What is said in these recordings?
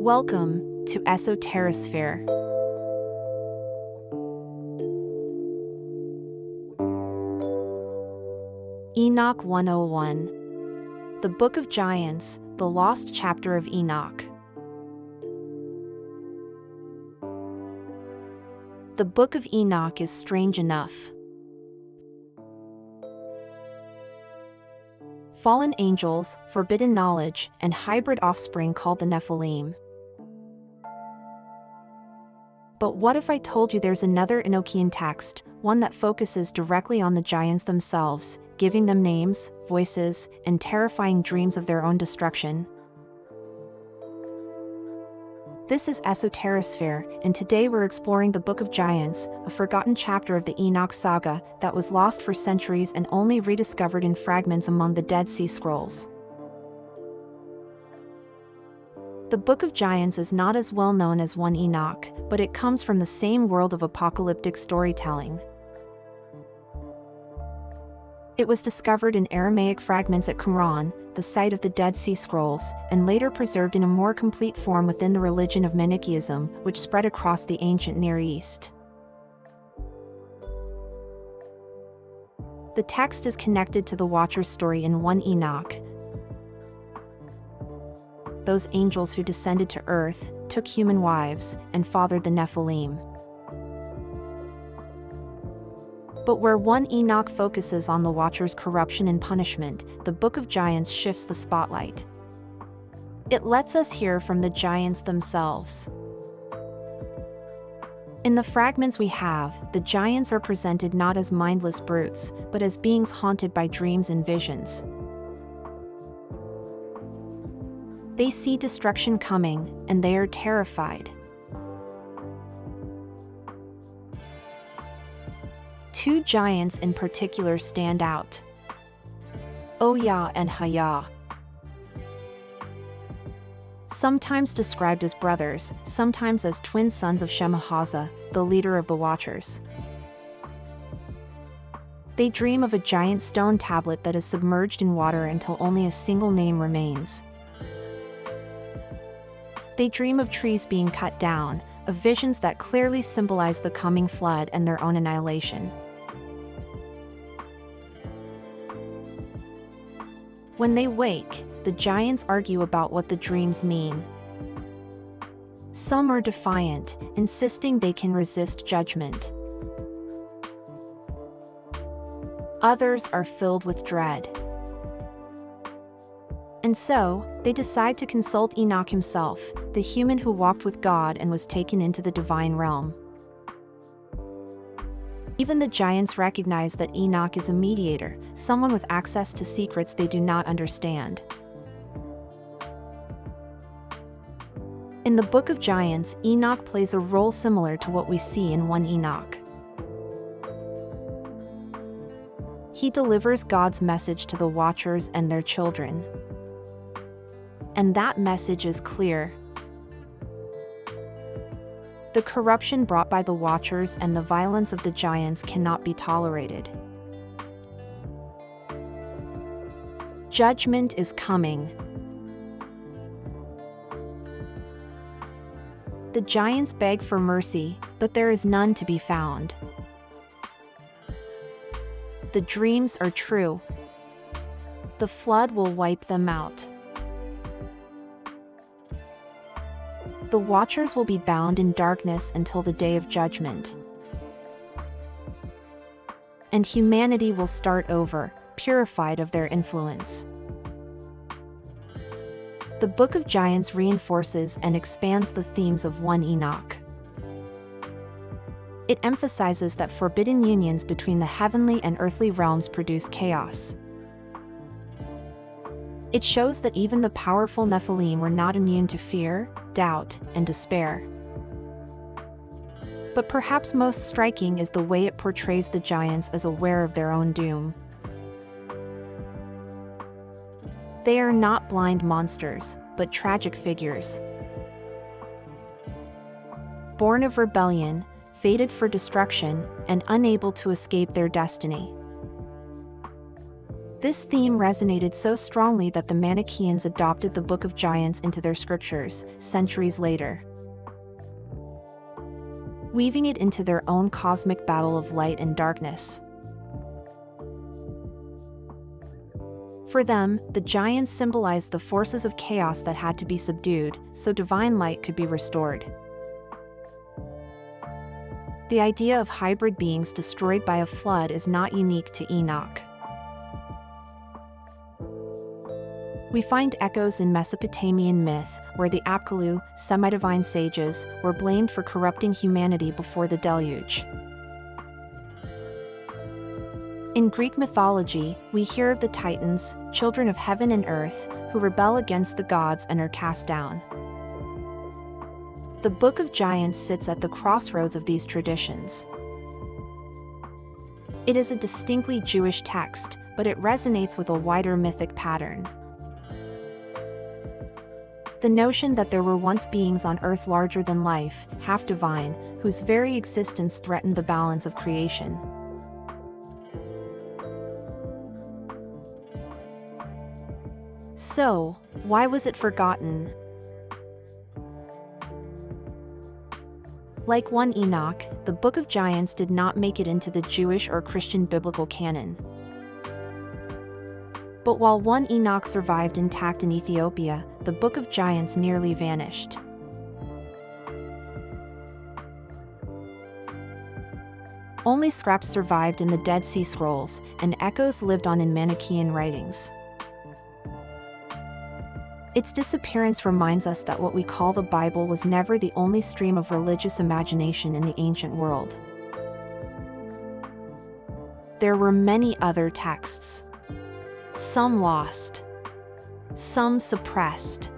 Welcome to Esoterisphere. Enoch 101. The Book of Giants, the Lost Chapter of Enoch. The Book of Enoch is strange enough. Fallen angels, forbidden knowledge, and hybrid offspring called the Nephilim. But what if I told you there's another Enochian text, one that focuses directly on the giants themselves, giving them names, voices, and terrifying dreams of their own destruction? This is Esoterisphere, and today we're exploring the Book of Giants, a forgotten chapter of the Enoch saga that was lost for centuries and only rediscovered in fragments among the Dead Sea Scrolls. The Book of Giants is not as well known as 1 Enoch, but it comes from the same world of apocalyptic storytelling. It was discovered in Aramaic fragments at Qumran, the site of the Dead Sea Scrolls, and later preserved in a more complete form within the religion of Manichaeism, which spread across the ancient Near East. The text is connected to the Watcher's story in 1 Enoch. Those angels who descended to earth, took human wives, and fathered the Nephilim. But where 1 Enoch focuses on the Watcher's corruption and punishment, the Book of Giants shifts the spotlight. It lets us hear from the giants themselves. In the fragments we have, the giants are presented not as mindless brutes, but as beings haunted by dreams and visions. They see destruction coming, and they are terrified. Two giants in particular stand out: Oya and Haya. Sometimes described as brothers, sometimes as twin sons of Shemahaza, the leader of the Watchers. They dream of a giant stone tablet that is submerged in water until only a single name remains. They dream of trees being cut down, of visions that clearly symbolize the coming flood and their own annihilation. When they wake, the giants argue about what the dreams mean. Some are defiant, insisting they can resist judgment. Others are filled with dread. And so, they decide to consult Enoch himself, the human who walked with God and was taken into the divine realm. Even the giants recognize that Enoch is a mediator, someone with access to secrets they do not understand. In the Book of Giants, Enoch plays a role similar to what we see in 1 Enoch. He delivers God's message to the Watchers and their children. And that message is clear. The corruption brought by the Watchers and the violence of the giants cannot be tolerated. Judgment is coming. The giants beg for mercy, but there is none to be found. The dreams are true. The flood will wipe them out. The Watchers will be bound in darkness until the day of judgment. And humanity will start over, purified of their influence. The Book of Giants reinforces and expands the themes of 1 Enoch. It emphasizes that forbidden unions between the heavenly and earthly realms produce chaos. It shows that even the powerful Nephilim were not immune to fear, doubt, and despair. But perhaps most striking is the way it portrays the giants as aware of their own doom. They are not blind monsters, but tragic figures. Born of rebellion, fated for destruction, and unable to escape their destiny. This theme resonated so strongly that the Manichaeans adopted the Book of Giants into their scriptures centuries later, weaving it into their own cosmic battle of light and darkness. For them, the giants symbolized the forces of chaos that had to be subdued, so divine light could be restored. The idea of hybrid beings destroyed by a flood is not unique to Enoch. We find echoes in Mesopotamian myth, where the Apkallu, semi-divine sages, were blamed for corrupting humanity before the deluge. In Greek mythology, we hear of the Titans, children of heaven and earth, who rebel against the gods and are cast down. The Book of Giants sits at the crossroads of these traditions. It is a distinctly Jewish text, but it resonates with a wider mythic pattern. The notion that there were once beings on earth larger than life, half divine, whose very existence threatened the balance of creation. So, why was it forgotten? Like 1 Enoch, the Book of Giants did not make it into the Jewish or Christian biblical canon. But while 1 Enoch survived intact in Ethiopia, the Book of Giants nearly vanished. Only scraps survived in the Dead Sea Scrolls, and echoes lived on in Manichaean writings. Its disappearance reminds us that what we call the Bible was never the only stream of religious imagination in the ancient world. There were many other texts. Some lost, some suppressed,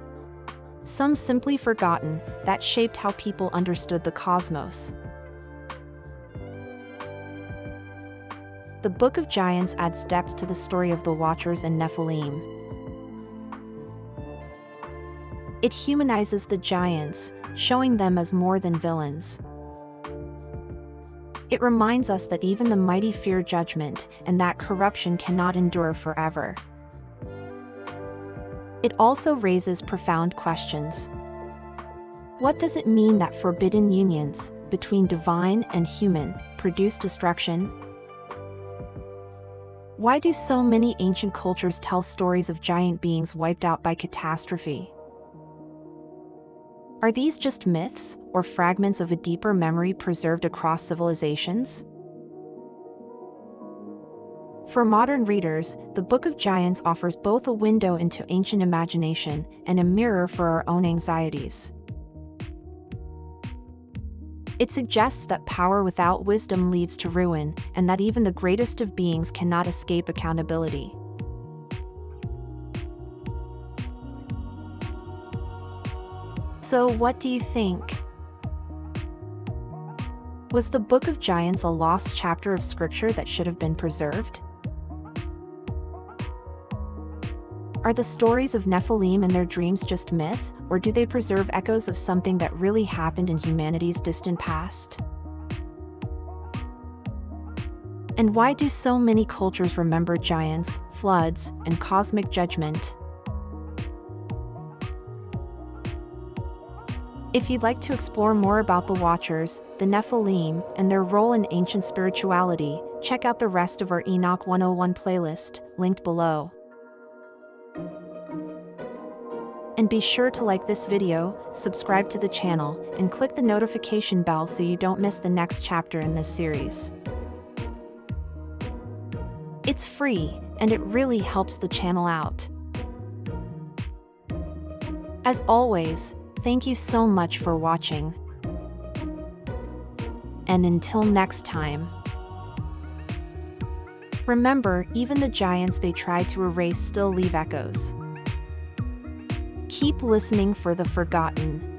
some simply forgotten, that shaped how people understood the cosmos. The Book of Giants adds depth to the story of the Watchers and Nephilim. It humanizes the giants, showing them as more than villains. It reminds us that even the mighty fear judgment, and that corruption cannot endure forever. It also raises profound questions. What does it mean that forbidden unions, between divine and human, produce destruction? Why do so many ancient cultures tell stories of giant beings wiped out by catastrophe? Are these just myths, or fragments of a deeper memory preserved across civilizations? For modern readers, the Book of Giants offers both a window into ancient imagination and a mirror for our own anxieties. It suggests that power without wisdom leads to ruin, and that even the greatest of beings cannot escape accountability. So, what do you think? Was the Book of Giants a lost chapter of scripture that should have been preserved? Are the stories of Nephilim and their dreams just myth, or do they preserve echoes of something that really happened in humanity's distant past? And why do so many cultures remember giants, floods, and cosmic judgment? If you'd like to explore more about the Watchers, the Nephilim, and their role in ancient spirituality, check out the rest of our Enoch 101 playlist, linked below. And be sure to like this video, subscribe to the channel, and click the notification bell so you don't miss the next chapter in this series. It's free, and it really helps the channel out. As always, thank you so much for watching. And until next time, remember, even the giants they tried to erase still leave echoes. Keep listening for the forgotten.